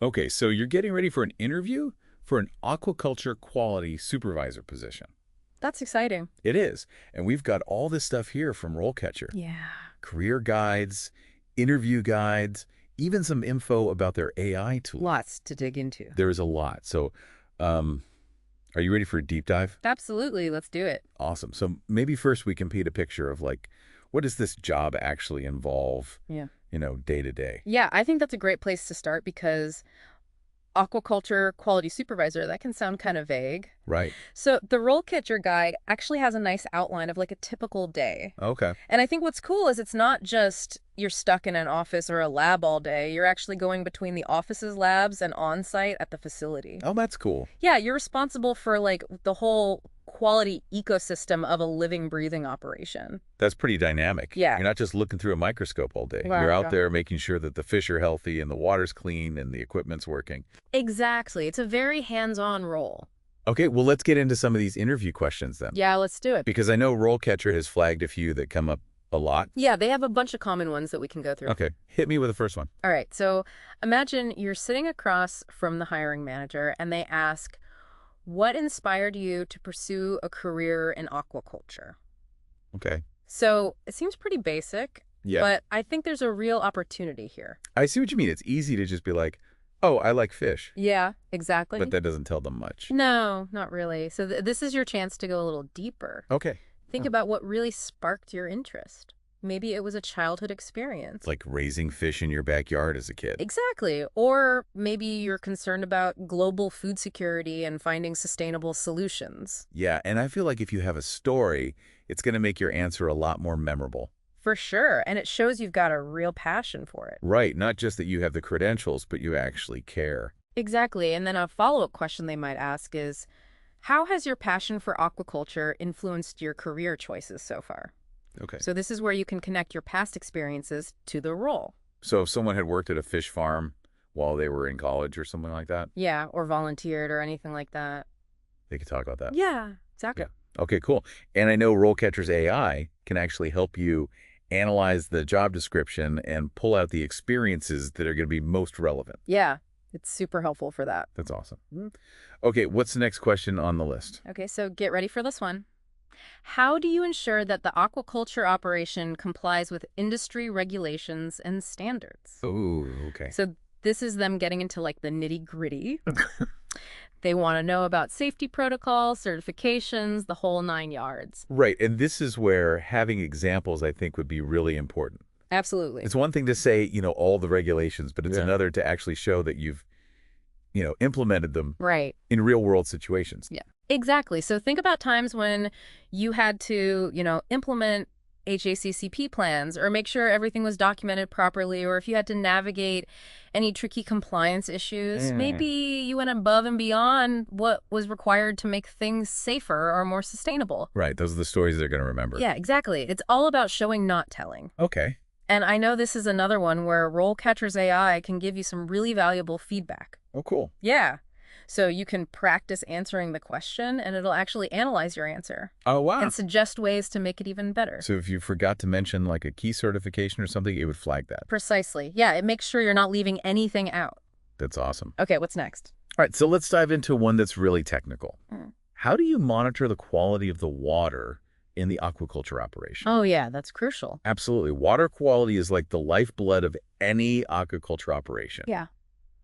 Okay, so you're getting ready for an interview for an aquaculture quality supervisor position. That's exciting. It is. And we've got all this stuff here from RoleCatcher. Yeah. Career guides, interview guides, even some info about their AI tool. Lots to dig into. There is a lot. So, um, are you ready for a deep dive? Absolutely. Let's do it. Awesome. So maybe first we can paint a picture of like, what does this job actually involve, Yeah. day to day? Yeah, I think that's a great place to start because aquaculture quality supervisor, that can sound kind of vague. Right. So the role catcher guide actually has a nice outline of like a typical day. Okay. And I think what's cool is it's not just you're stuck in an office or a lab all day. You're actually going between the office's labs and on-site at the facility. Oh, that's cool. Yeah, you're responsible for like the whole quality ecosystem of a living, breathing operation. That's pretty dynamic. Yeah. You're not just looking through a microscope all day. Wow, You're out yeah. there making sure that the fish are healthy and the water's clean and the equipment's working. Exactly. It's a very hands-on role. Okay, well, let's get into some of these interview questions then. Yeah, let's do it. Because I know RoleCatcher has flagged a few that come up a lot. Yeah, they have a bunch of common ones that we can go through. Okay, hit me with the first one. All right, so imagine you're sitting across from the hiring manager and they ask, what inspired you to pursue a career in aquaculture? Okay. So it seems pretty basic, Yeah. but I think there's a real opportunity here. I see what you mean. It's easy to just be like, oh, I like fish. Yeah, exactly. But that doesn't tell them much. No, not really. So this is your chance to go a little deeper. Okay. Think about what really sparked your interest. Maybe it was a childhood experience. Like raising fish in your backyard as a kid. Exactly. Or maybe you're concerned about global food security and finding sustainable solutions. Yeah, and I feel like if you have a story, it's going to make your answer a lot more memorable. For sure. And it shows you've got a real passion for it. Right, not just that you have the credentials, but you actually care. Exactly. And then a follow-up question they might ask is, how has your passion for aquaculture influenced your career choices so far? Okay. So this is where you can connect your past experiences to the role. So if someone had worked at a fish farm while they were in college or something like that, Yeah, or volunteered or anything like that. they could talk about that. Yeah, exactly. Yeah. Okay, cool. And I know RoleCatcher's AI can actually help you analyze the job description and pull out the experiences that are going to be most relevant. Yeah, it's super helpful for that. That's awesome. Okay, what's the next question on the list? Okay, so get ready for this one. How do you ensure that the aquaculture operation complies with industry regulations and standards? Oh, okay. So this is them getting into like the nitty-gritty. They want to know about safety protocols, certifications, the whole 9 yards. Right, and this is where having examples, I think, would be really important. Absolutely. It's one thing to say, all the regulations, but it's another to actually show that you've, implemented them Right. in real-world situations. Yeah. Exactly. So think about times when you had to, implement HACCP plans or make sure everything was documented properly, or if you had to navigate any tricky compliance issues. Maybe you went above and beyond what was required to make things safer or more sustainable. Right, those are the stories they're going to remember. Yeah, exactly. It's all about showing, not telling. Okay. And I know this is another one where RoleCatcher's AI can give you some really valuable feedback. Oh, cool. Yeah. So you can practice answering the question, and it'll actually analyze your answer Oh, wow. and suggest ways to make it even better. So if you forgot to mention like a key certification or something, it would flag that. Precisely. Yeah, it makes sure you're not leaving anything out. That's awesome. Okay, what's next? All right, so let's dive into one that's really technical. Mm. How do you monitor the quality of the water in the aquaculture operation? Oh, yeah, that's crucial. Absolutely. Water quality is like the lifeblood of any aquaculture operation. Yeah.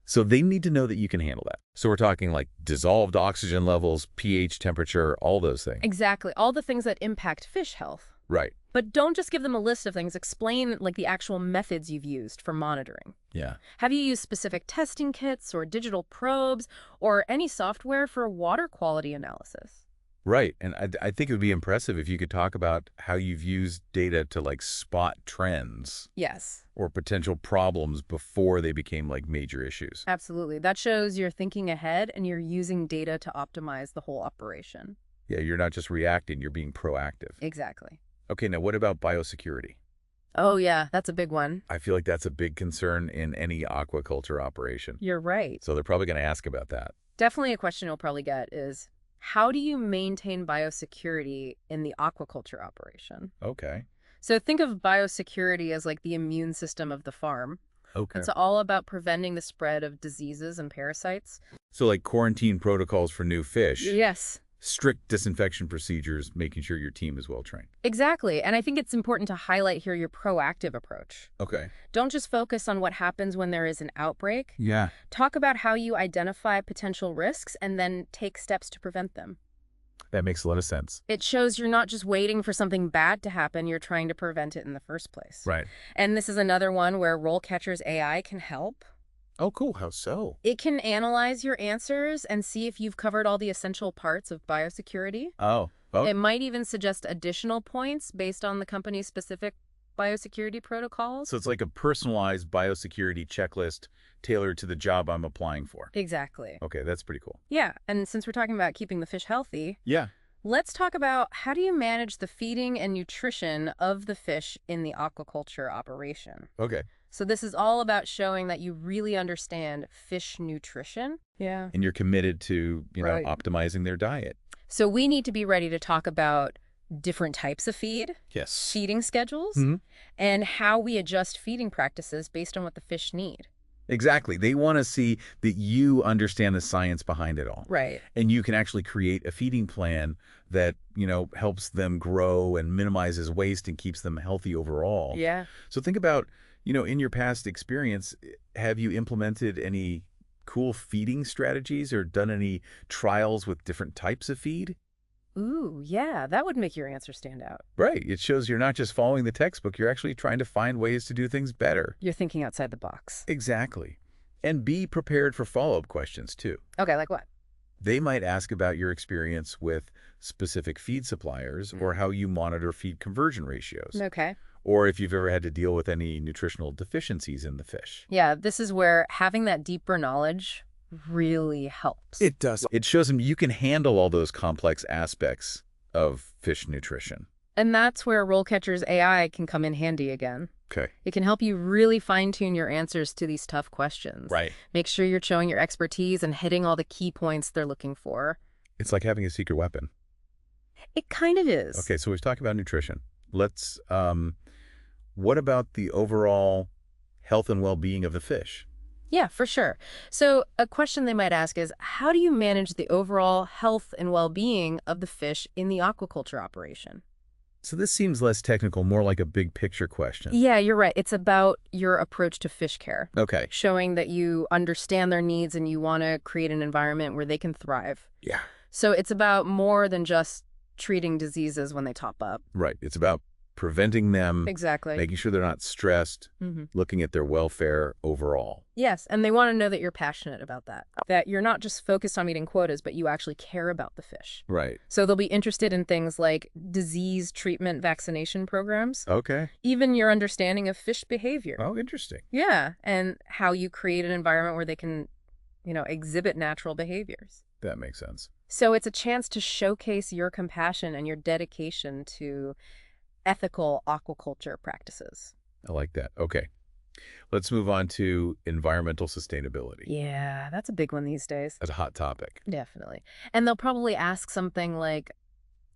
So they need to know that you can handle that. So we're talking like dissolved oxygen levels, pH, temperature, all those things. Exactly. All the things that impact fish health. Right. But don't just give them a list of things. Explain like the actual methods you've used for monitoring. Yeah. Have you used specific testing kits or digital probes or any software for water quality analysis? Right. And I think it would be impressive if you could talk about how you've used data to like spot trends Yes, or potential problems before they became like major issues. absolutely. That shows you're thinking ahead and you're using data to optimize the whole operation. Yeah, you're not just reacting, you're being proactive. Exactly. Okay, now what about biosecurity? Oh, yeah, that's a big one. I feel like that's a big concern in any aquaculture operation. You're right. So they're probably going to ask about that. Definitely a question you'll probably get is, how do you maintain biosecurity in the aquaculture operation? Okay. So think of biosecurity as like the immune system of the farm. Okay. It's all about preventing the spread of diseases and parasites. So like quarantine protocols for new fish, Yes. strict disinfection procedures, making sure your team is well trained. Exactly. And I think it's important to highlight here your proactive approach. Okay. Don't just focus on what happens when there is an outbreak. Yeah. Talk about how you identify potential risks and then take steps to prevent them. That makes a lot of sense. It shows you're not just waiting for something bad to happen, you're trying to prevent it in the first place. Right. And this is another one where RoleCatcher's AI can help. Oh, cool. How so? It can analyze your answers and see if you've covered all the essential parts of biosecurity. Oh. It might even suggest additional points based on the company's specific biosecurity protocols. So it's like a personalized biosecurity checklist tailored to the job I'm applying for. Exactly. Okay, that's pretty cool. Yeah, and since we're talking about keeping the fish healthy, Yeah. let's talk about how do you manage the feeding and nutrition of the fish in the aquaculture operation. Okay. So this is all about showing that you really understand fish nutrition. Yeah. And you're committed to, Right. optimizing their diet. So we need to be ready to talk about different types of feed, Yes. feeding schedules, and how we adjust feeding practices based on what the fish need. Exactly. They want to see that you understand the science behind it all. Right. And you can actually create a feeding plan that, helps them grow and minimizes waste and keeps them healthy overall. Yeah. So think about, in your past experience, have you implemented any cool feeding strategies or done any trials with different types of feed? Ooh, yeah, that would make your answer stand out. Right. It shows you're not just following the textbook, you're actually trying to find ways to do things better. You're thinking outside the box. Exactly. And be prepared for follow-up questions, too. Okay, like what? They might ask about your experience with specific feed suppliers or how you monitor feed conversion ratios, Okay. or if you've ever had to deal with any nutritional deficiencies in the fish. Yeah, this is where having that deeper knowledge really helps. It does. It shows them you can handle all those complex aspects of fish nutrition. And that's where RoleCatcher's AI can come in handy again. Okay. It can help you really fine-tune your answers to these tough questions. Right. Make sure you're showing your expertise and hitting all the key points they're looking for. It's like having a secret weapon. It kind of is. Okay, so we've talked about nutrition. Let's, what about the overall health and well-being of the fish? Yeah, for sure. So a question they might ask is, how do you manage the overall health and well-being of the fish in the aquaculture operation? So this seems less technical, more like a big picture question. Yeah, you're right. It's about your approach to fish care, Okay. showing that you understand their needs and you want to create an environment where they can thrive. Yeah. So it's about more than just treating diseases when they top up. Right. It's about preventing them, Exactly. making sure they're not stressed, looking at their welfare overall. Yes, and they want to know that you're passionate about that you're not just focused on meeting quotas, but you actually care about the fish. Right. So they'll be interested in things like disease treatment vaccination programs, Okay. even your understanding of fish behavior. Oh, interesting. Yeah, and how you create an environment where they can, exhibit natural behaviors. That makes sense. So it's a chance to showcase your compassion and your dedication to ethical aquaculture practices. I like that. Okay. Let's move on to environmental sustainability. Yeah, that's a big one these days. That's a hot topic. Definitely. And they'll probably ask something like,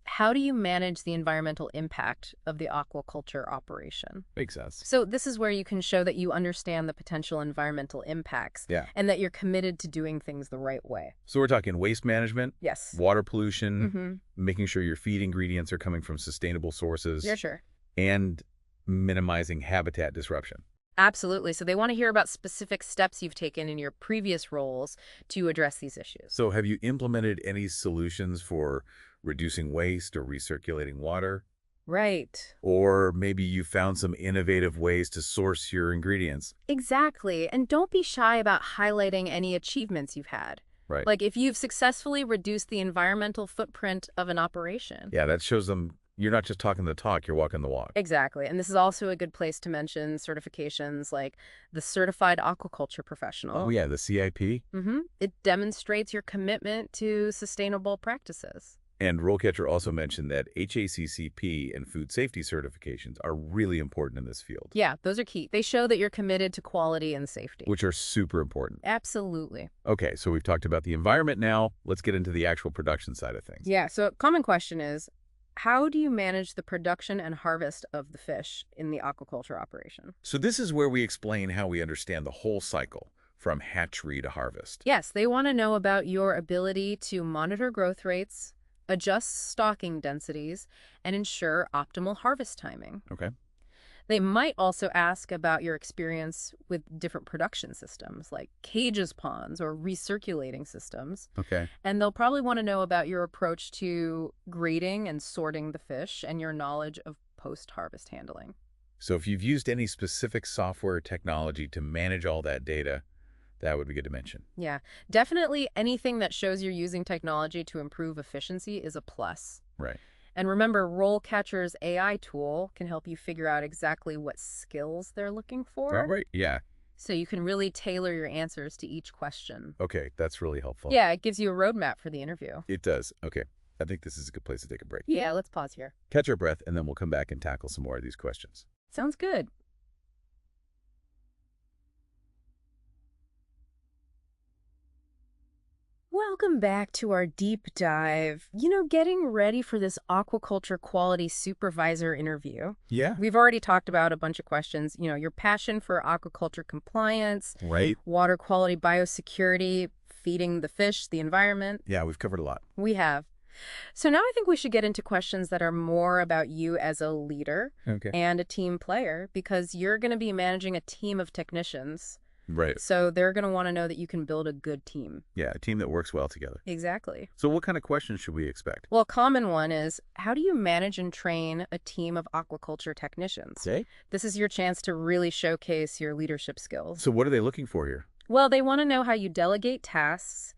how do you manage the environmental impact of the aquaculture operation? Makes sense. So this is where you can show that you understand the potential environmental impacts and that you're committed to doing things the right way. So we're talking waste management, Yes. water pollution, making sure your feed ingredients are coming from sustainable sources, Yeah, sure. and minimizing habitat disruption. Absolutely. So they want to hear about specific steps you've taken in your previous roles to address these issues. So have you implemented any solutions for reducing waste or recirculating water? Right. Or maybe you found some innovative ways to source your ingredients. Exactly. And don't be shy about highlighting any achievements you've had. Right. Like if you've successfully reduced the environmental footprint of an operation. Yeah, that shows them you're not just talking the talk, you're walking the walk. Exactly. And this is also a good place to mention certifications like the Certified Aquaculture Professional. Oh, yeah, the CIP. It demonstrates your commitment to sustainable practices. And RoleCatcher also mentioned that HACCP and food safety certifications are really important in this field. Yeah, those are key. They show that you're committed to quality and safety. Which are super important. Absolutely. Okay, so we've talked about the environment now. Let's get into the actual production side of things. Yeah, so a common question is, how do you manage the production and harvest of the fish in the aquaculture operation? So this is where we explain how we understand the whole cycle, from hatchery to harvest. Yes, they want to know about your ability to monitor growth rates, adjust stocking densities, and ensure optimal harvest timing. Okay. They might also ask about your experience with different production systems like cages ponds or recirculating systems. Okay. And they'll probably want to know about your approach to grading and sorting the fish and your knowledge of post-harvest handling. So if you've used any specific software or technology to manage all that data, that would be good to mention. Yeah, definitely anything that shows you're using technology to improve efficiency is a plus. Right. And remember, RoleCatcher's AI tool can help you figure out exactly what skills they're looking for. All right. Yeah. So you can really tailor your answers to each question. Okay. That's really helpful. Yeah, it gives you a roadmap for the interview. It does. Okay. I think this is a good place to take a break. Yeah, let's pause here. Catch our breath, and then we'll come back and tackle some more of these questions. Sounds good. Welcome back to our deep dive. Getting ready for this Aquaculture Quality Supervisor interview. Yeah. We've already talked about a bunch of questions. Your passion for aquaculture compliance, Right. water quality, biosecurity, feeding the fish, the environment. Yeah, we've covered a lot. We have. So now I think we should get into questions that are more about you as a leader Okay. and a team player, because you're going to be managing a team of technicians. Right. So they're going to want to know that you can build a good team. Yeah, a team that works well together. Exactly. So what kind of questions should we expect? Well, a common one is, how do you manage and train a team of aquaculture technicians? Say? This is your chance to really showcase your leadership skills. So what are they looking for here? Well, they want to know how you delegate tasks,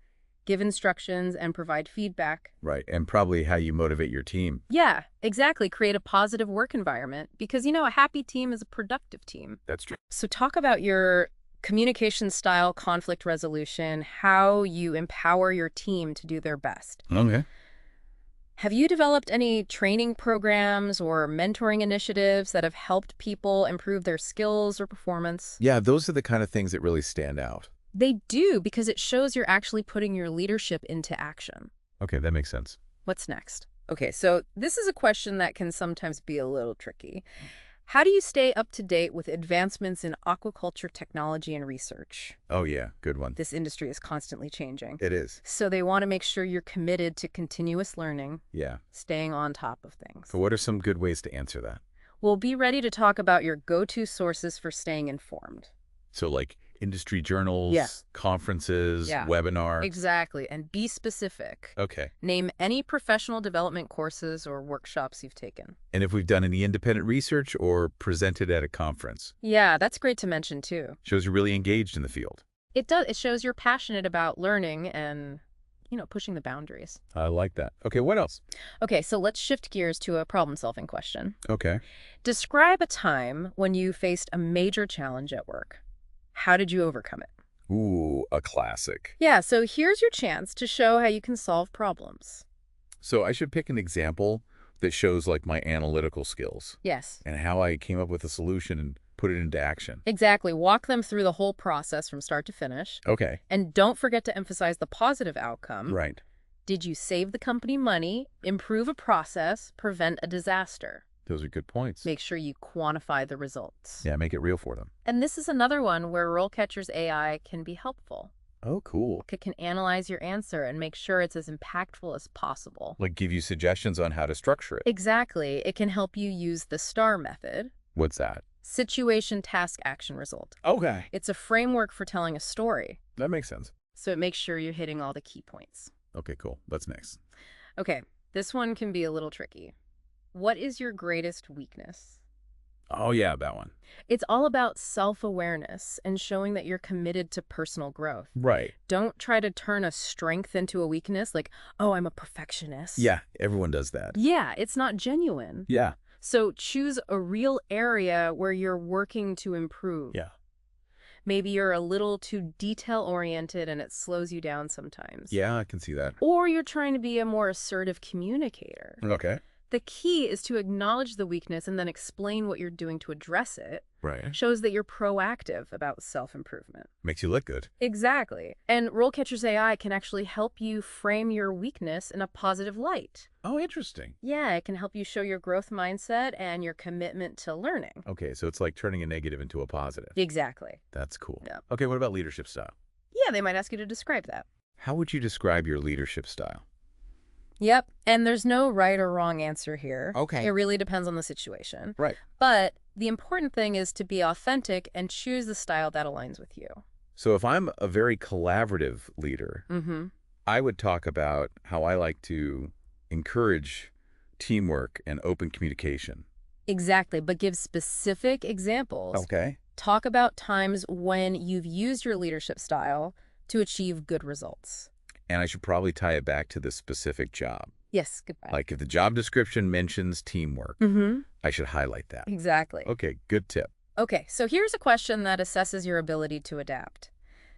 give instructions, and provide feedback. Right, and probably how you motivate your team. Yeah, exactly. Create a positive work environment, because, a happy team is a productive team. That's true. So talk about your communication style, conflict resolution, how you empower your team to do their best. Okay. Have you developed any training programs or mentoring initiatives that have helped people improve their skills or performance? Yeah, those are the kind of things that really stand out. They do, because it shows you're actually putting your leadership into action. Okay, that makes sense. What's next? Okay, so this is a question that can sometimes be a little tricky. How do you stay up to date with advancements in aquaculture technology and research? Oh yeah, good one. This industry is constantly changing. It is. So they want to make sure you're committed to continuous learning, Yeah. staying on top of things. So what are some good ways to answer that? We'll be ready to talk about your go-to sources for staying informed. So like industry journals, Yeah. conferences, Yeah. webinar. Exactly, and be specific. Okay. Name any professional development courses or workshops you've taken. And if we've done any independent research or presented at a conference. Yeah, that's great to mention too. Shows you're really engaged in the field. It does. It shows you're passionate about learning and, pushing the boundaries. I like that. Okay, what else? Okay, so let's shift gears to a problem-solving question. Okay. Describe a time when you faced a major challenge at work. How did you overcome it? Ooh, a classic. Yeah, so here's your chance to show how you can solve problems. So I should pick an example that shows like my analytical skills Yes. and how I came up with a solution and put it into action. Exactly. Walk them through the whole process from start to finish. Okay. And don't forget to emphasize the positive outcome. Right. Did you save the company money, improve a process, prevent a disaster? Those are good points. Make sure you quantify the results. Yeah, make it real for them. And this is another one where RoleCatcher's AI can be helpful. Oh, cool. It can analyze your answer and make sure it's as impactful as possible. Like give you suggestions on how to structure it. Exactly. It can help you use the STAR method. What's that? Situation, task, action, result. Okay. It's a framework for telling a story, That makes sense. so it makes sure you're hitting all the key points. Okay, cool. What's next? Okay, this one can be a little tricky. What is your greatest weakness? Oh, yeah, that one. It's all about self-awareness and showing that you're committed to personal growth. Right. Don't try to turn a strength into a weakness, like, oh, I'm a perfectionist. Yeah, everyone does that. Yeah, it's not genuine. Yeah. So choose a real area where you're working to improve. Yeah. Maybe you're a little too detail-oriented and it slows you down sometimes. Yeah, I can see that. Or you're trying to be a more assertive communicator. Okay. The key is to acknowledge the weakness and then explain what you're doing to address it. Right. Shows that you're proactive about self-improvement. Makes you look good. Exactly. And RoleCatcher's AI can actually help you frame your weakness in a positive light. Oh, interesting. Yeah, it can help you show your growth mindset and your commitment to learning. Okay, so it's like turning a negative into a positive. Exactly. That's cool. Yeah. Okay, what about leadership style? Yeah, they might ask you to describe that. How would you describe your leadership style? Yep, and there's no right or wrong answer here. Okay. It really depends on the situation. Right. But the important thing is to be authentic and choose the style that aligns with you. So if I'm a very collaborative leader, Mm-hmm. I would talk about how I like to encourage teamwork and open communication. Exactly, but give specific examples. Okay. Talk about times when you've used your leadership style to achieve good results. And I should probably tie it back to the specific job. Yes, goodbye. Like if the job description mentions teamwork, Mm-hmm. I should highlight that. Exactly. Okay, good tip. Okay, so here's a question that assesses your ability to adapt.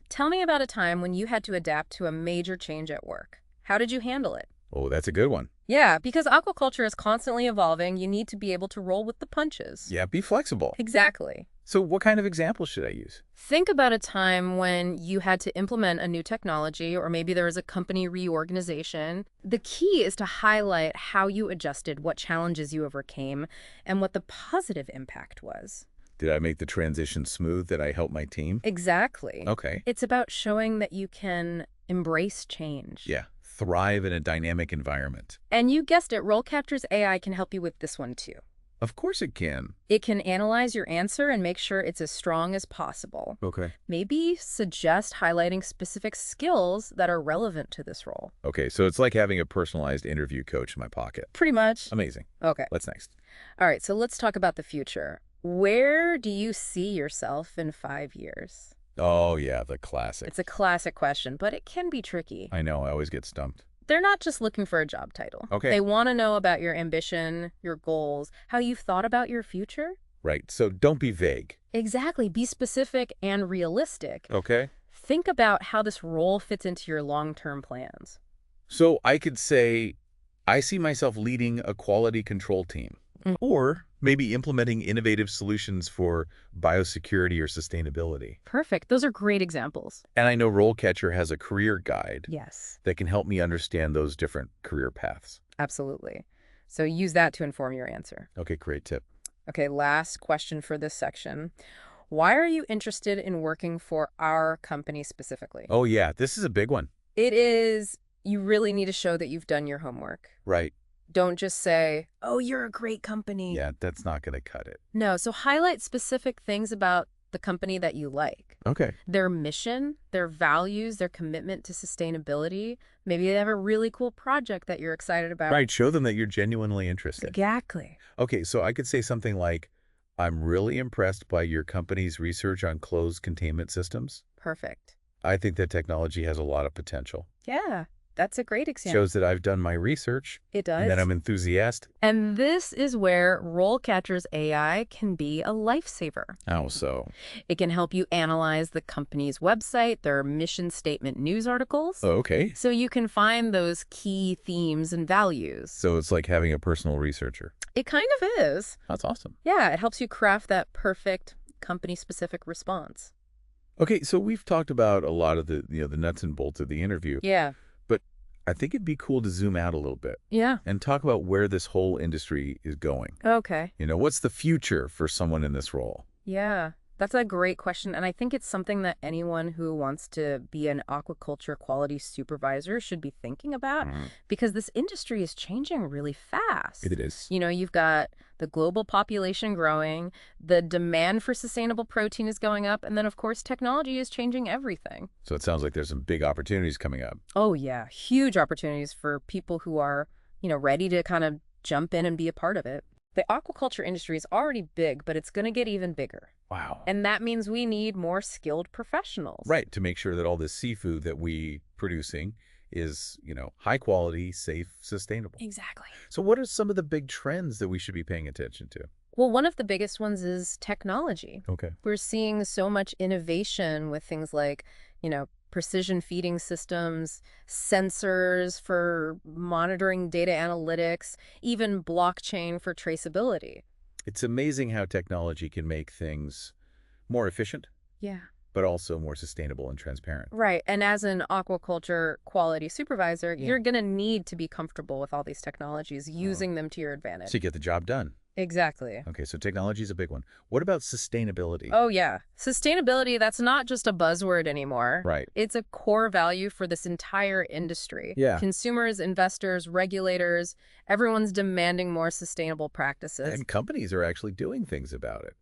Tell me about a time when you had to adapt to a major change at work. How did you handle it? Oh, that's a good one. Yeah, because aquaculture is constantly evolving, you need to be able to roll with the punches. Yeah, be flexible. Exactly. So what kind of examples should I use? Think about a time when you had to implement a new technology, or maybe there was a company reorganization. The key is to highlight how you adjusted, what challenges you overcame, and what the positive impact was. Did I make the transition smooth? Did I help my team? Exactly. Okay. It's about showing that you can embrace change. Yeah, thrive in a dynamic environment. And you guessed it, RoleCatcher's AI can help you with this one too. Of course it can. It can analyze your answer and make sure it's as strong as possible. Okay. Maybe suggest highlighting specific skills that are relevant to this role. Okay, so it's like having a personalized interview coach in my pocket. Pretty much. Amazing. Okay. What's next? All right, so let's talk about the future. Where do you see yourself in 5 years? Oh, yeah, the classic. It's a classic question, but it can be tricky. I know, I always get stumped. They're not just looking for a job title. Okay. They want to know about your ambition, your goals, how you've thought about your future. Right, so don't be vague. Exactly. Be specific and realistic. Okay. Think about how this role fits into your long-term plans. So I could say, I see myself leading a quality control team. Mm. Or maybe implementing innovative solutions for biosecurity or sustainability. Perfect. Those are great examples. And I know RoleCatcher has a career guide Yes, that can help me understand those different career paths. absolutely. So use that to inform your answer. Okay, great tip. Okay, last question for this section. Why are you interested in working for our company specifically? Oh yeah, this is a big one. It is, you really need to show that you've done your homework. Right. Don't just say, oh, you're a great company. Yeah, that's not going to cut it. No, so highlight specific things about the company that you like. Okay. Their mission, their values, their commitment to sustainability. Maybe they have a really cool project that you're excited about. Right, show them that you're genuinely interested. Exactly. Okay, so I could say something like, I'm really impressed by your company's research on closed containment systems. Perfect. I think that technology has a lot of potential. Yeah, that's a great example. Shows that I've done my research It does. and that I'm enthusiastic. And this is where RoleCatcher's AI can be a lifesaver. How so? It can help you analyze the company's website, their mission statement news articles. Oh, okay. So you can find those key themes and values. So it's like having a personal researcher. It kind of is. That's awesome. Yeah, it helps you craft that perfect company-specific response. Okay, so we've talked about a lot of the nuts and bolts of the interview. Yeah. But I think it'd be cool to zoom out a little bit Yeah. and talk about where this whole industry is going. Okay. What's the future for someone in this role? Yeah. That's a great question, and I think it's something that anyone who wants to be an aquaculture quality supervisor should be thinking about, because this industry is changing really fast. It is. You've got the global population growing, the demand for sustainable protein is going up, and then, of course, technology is changing everything. So it sounds like there's some big opportunities coming up. Oh, yeah. Huge opportunities for people who are, ready to kind of jump in and be a part of it. The aquaculture industry is already big, but it's going to get even bigger. Wow. And that means we need more skilled professionals. Right, to make sure that all this seafood that we producing is, high quality, safe, sustainable. Exactly. So what are some of the big trends that we should be paying attention to? Well, one of the biggest ones is technology. Okay. We're seeing so much innovation with things like, precision feeding systems, sensors for monitoring data analytics, even blockchain for traceability. It's amazing how technology can make things more efficient, Yeah. but also more sustainable and transparent. Right. And as an aquaculture quality supervisor, Yeah. you're going to need to be comfortable with all these technologies, Oh. using them to your So advantage. you get the job done. Exactly. Okay, so technology is a big one. What about sustainability? Oh, yeah. Sustainability, that's not just a buzzword anymore. Right. It's a core value for this entire industry. Yeah. Consumers, investors, regulators, everyone's demanding more sustainable practices. And companies are actually doing things about it.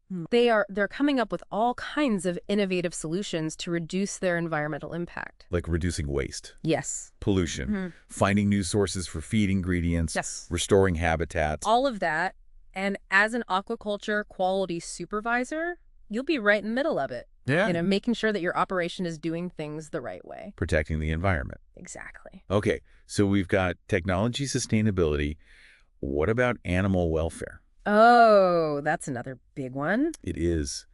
They're coming up with all kinds of innovative solutions to reduce their environmental impact. Like reducing waste, Yes. pollution, finding new sources for feed ingredients, Yes. restoring habitats. All of that. And as an aquaculture quality supervisor, you'll be right in the middle of it. Yeah. Making sure that your operation is doing things the right way. Protecting the environment. Exactly. Okay, so we've got technology sustainability. What about animal welfare? Oh, that's another big one. It is.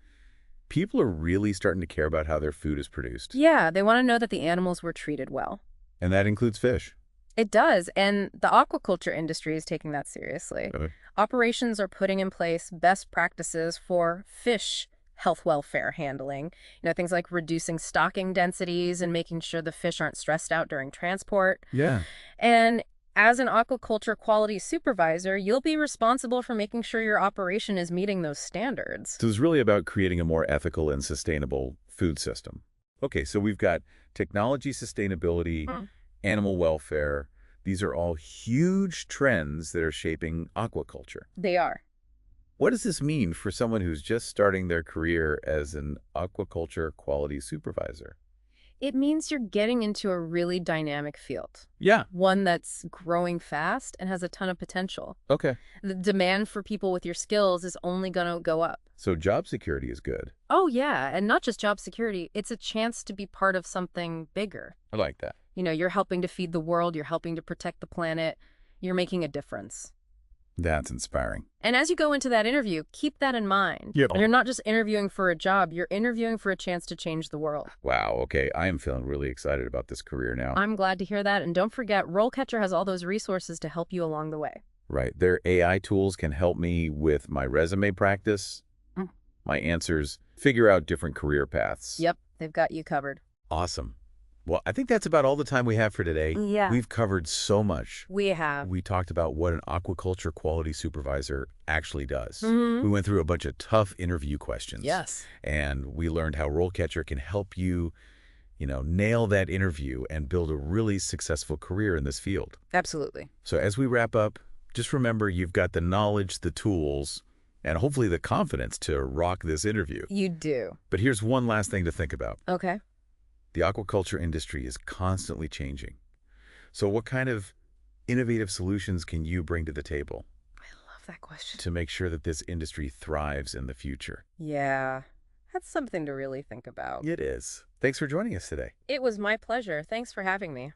People are really starting to care about how their food is produced. Yeah, they want to know that the animals were treated well. And that includes fish. It does, and the aquaculture industry is taking that seriously. Really? Operations are putting in place best practices for fish health welfare handling. Things like reducing stocking densities and making sure the fish aren't stressed out during transport. Yeah. And as an aquaculture quality supervisor, you'll be responsible for making sure your operation is meeting those standards. So it's really about creating a more ethical and sustainable food system. Okay, so we've got technology sustainability, animal welfare. These are all huge trends that are shaping aquaculture. They are. What does this mean for someone who's just starting their career as an aquaculture quality supervisor? It means you're getting into a really dynamic field. Yeah. One that's growing fast and has a ton of potential. Okay. The demand for people with your skills is only going to go up. So job security is good. Oh, yeah. And not just job security. It's a chance to be part of something bigger. I like that. You're helping to feed the world. You're helping to protect the planet. You're making a difference. That's inspiring. And as you go into that interview, keep that in mind. Yep. You're not just interviewing for a job. You're interviewing for a chance to change the world. Wow. Okay. I am feeling really excited about this career now. I'm glad to hear that. And don't forget, RoleCatcher has all those resources to help you along the way. Right. Their AI tools can help me with my resume practice, my answers, figure out different career paths. Yep. They've got you covered. Awesome. Well, I think that's about all the time we have for today. Yeah. We've covered so much. We have. We talked about what an aquaculture quality supervisor actually does. Mhm. We went through a bunch of tough interview questions. Yes. And we learned how RoleCatcher can help you, nail that interview and build a really successful career in this field. Absolutely. So as we wrap up, just remember you've got the knowledge, the tools, and hopefully the confidence to rock this interview. You do. But here's one last thing to think about. Okay. The aquaculture industry is constantly changing. So what kind of innovative solutions can you bring to the table I love that question. to make sure that this industry thrives in the future? Yeah. That's something to really think about. It is. Thanks for joining us today. It was my pleasure. Thanks for having me.